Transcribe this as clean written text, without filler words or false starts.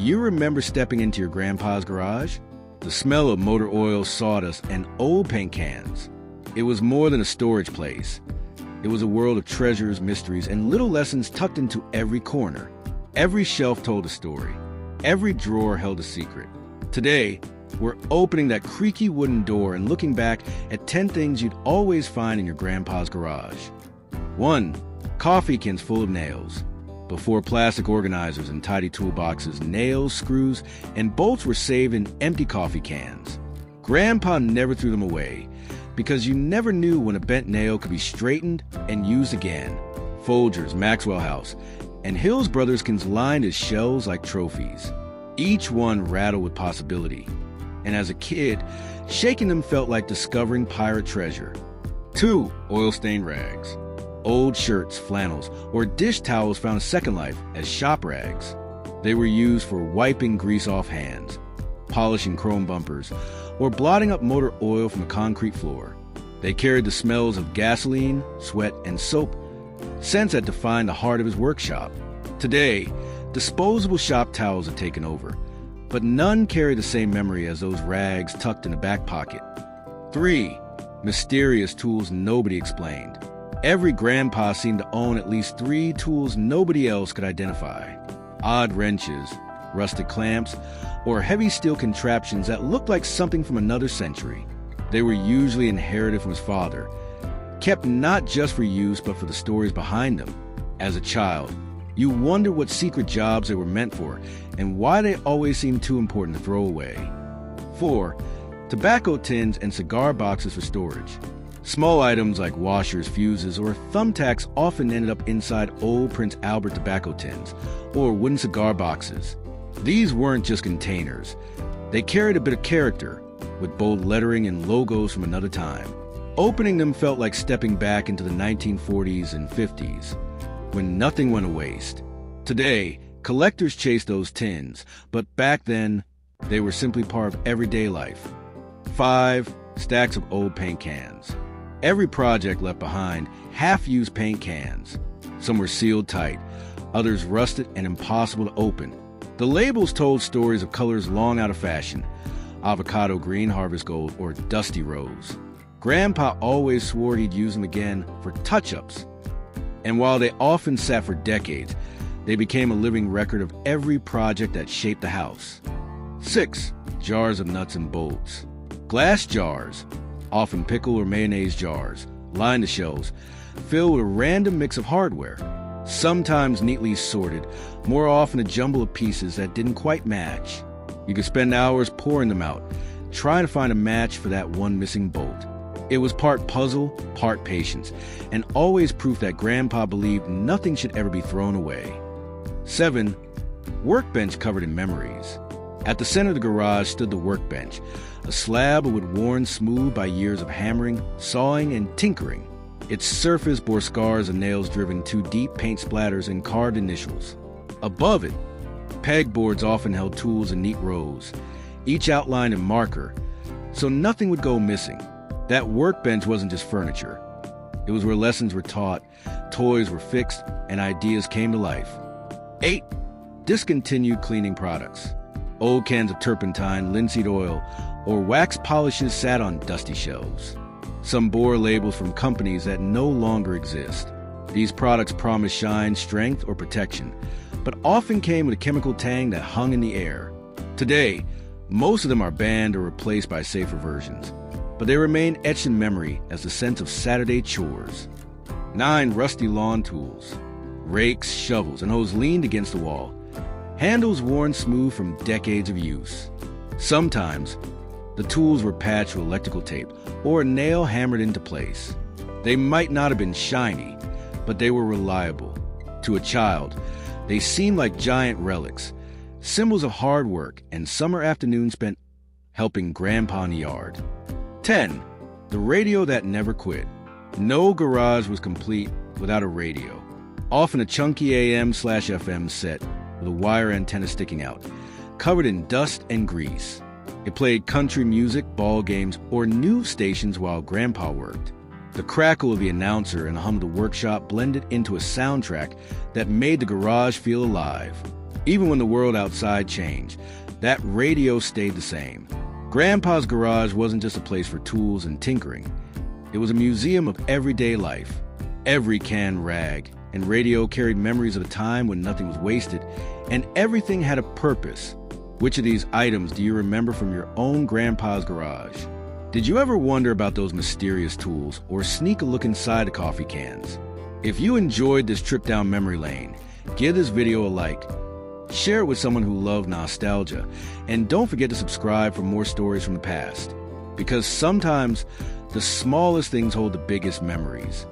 you remember stepping into your grandpa's garage? The smell of motor oil, sawdust, and old paint cans. It was more than a storage place. It was a world of treasures, mysteries, and little lessons tucked into every corner. Every shelf told a story. Every drawer held a secret. Today, we're opening that creaky wooden door and looking back at 10 things you'd always find in your grandpa's garage. 1. Coffee cans full of nails. Before plastic organizers and tidy toolboxes, nails, screws, and bolts were saved in empty coffee cans. Grandpa never threw them away, because you never knew when a bent nail could be straightened and used again. Folgers, Maxwell House, and Hills Brothers cans lined his shelves like trophies. Each one rattled with possibility. And as a kid, shaking them felt like discovering pirate treasure. 2. Oil-stained rags. Old shirts, flannels, or dish towels found a second life as shop rags. They were used for wiping grease off hands, polishing chrome bumpers, or blotting up motor oil from a concrete floor. They carried the smells of gasoline, sweat, and soap, scents that defined the heart of his workshop. Today, disposable shop towels have taken over, but none carry the same memory as those rags tucked in the back pocket. 3. Mysterious tools nobody explained. Every grandpa seemed to own at least 3 tools nobody else could identify. Odd wrenches, rusted clamps, or heavy steel contraptions that looked like something from another century. They were usually inherited from his father, kept not just for use but for the stories behind them. As a child, you wondered what secret jobs they were meant for and why they always seemed too important to throw away. 4. Tobacco tins and cigar boxes for storage. Small items like washers, fuses, or thumbtacks often ended up inside old Prince Albert tobacco tins or wooden cigar boxes. These weren't just containers. They carried a bit of character, with bold lettering and logos from another time. Opening them felt like stepping back into the 1940s and 50s, when nothing went to waste. Today, collectors chase those tins, but back then, they were simply part of everyday life. 5. Stacks of old paint cans. Every project left behind half-used paint cans. Some were sealed tight, others rusted and impossible to open. The labels told stories of colors long out of fashion: avocado green, harvest gold, or dusty rose. Grandpa always swore he'd use them again for touch-ups. And while they often sat for decades, they became a living record of every project that shaped the house. 6. Jars of nuts and bolts. Glass jars, often pickle or mayonnaise jars, lined the shelves, filled with a random mix of hardware, sometimes neatly sorted, more often a jumble of pieces that didn't quite match. You could spend hours pouring them out, trying to find a match for that one missing bolt. It was part puzzle, part patience, and always proof that Grandpa believed nothing should ever be thrown away. 7. Workbench covered in memories. At the center of the garage stood the workbench, a slab of wood worn smooth by years of hammering, sawing, and tinkering. Its surface bore scars of nails driven too deep, paint splatters, and carved initials. Above it, pegboards often held tools in neat rows, each outlined in marker, so nothing would go missing. That workbench wasn't just furniture. It was where lessons were taught, toys were fixed, and ideas came to life. 8. Discontinued cleaning products. Old cans of turpentine, linseed oil, or wax polishes sat on dusty shelves. Some bore labels from companies that no longer exist. These products promised shine, strength, or protection, but often came with a chemical tang that hung in the air. Today, most of them are banned or replaced by safer versions, but they remain etched in memory as the sense of Saturday chores. 9. Rusty lawn tools. Rakes, shovels, and hose leaned against the wall, handles worn smooth from decades of use. Sometimes, the tools were patched with electrical tape or a nail hammered into place. They might not have been shiny, but they were reliable. To a child, they seemed like giant relics, symbols of hard work and summer afternoons spent helping Grandpa in the yard. 10. The radio that never quit. No garage was complete without a radio, often a chunky AM/FM set with a wire antenna sticking out, covered in dust and grease. It played country music, ball games, or news stations while Grandpa worked. The crackle of the announcer and the hum of the workshop blended into a soundtrack that made the garage feel alive. Even when the world outside changed, that radio stayed the same. Grandpa's garage wasn't just a place for tools and tinkering. It was a museum of everyday life. Every canned rag and radio carried memories of a time when nothing was wasted, and everything had a purpose. Which of these items do you remember from your own grandpa's garage? Did you ever wonder about those mysterious tools or sneak a look inside the coffee cans? If you enjoyed this trip down memory lane, give this video a like, share it with someone who loves nostalgia, and don't forget to subscribe for more stories from the past. Because sometimes the smallest things hold the biggest memories.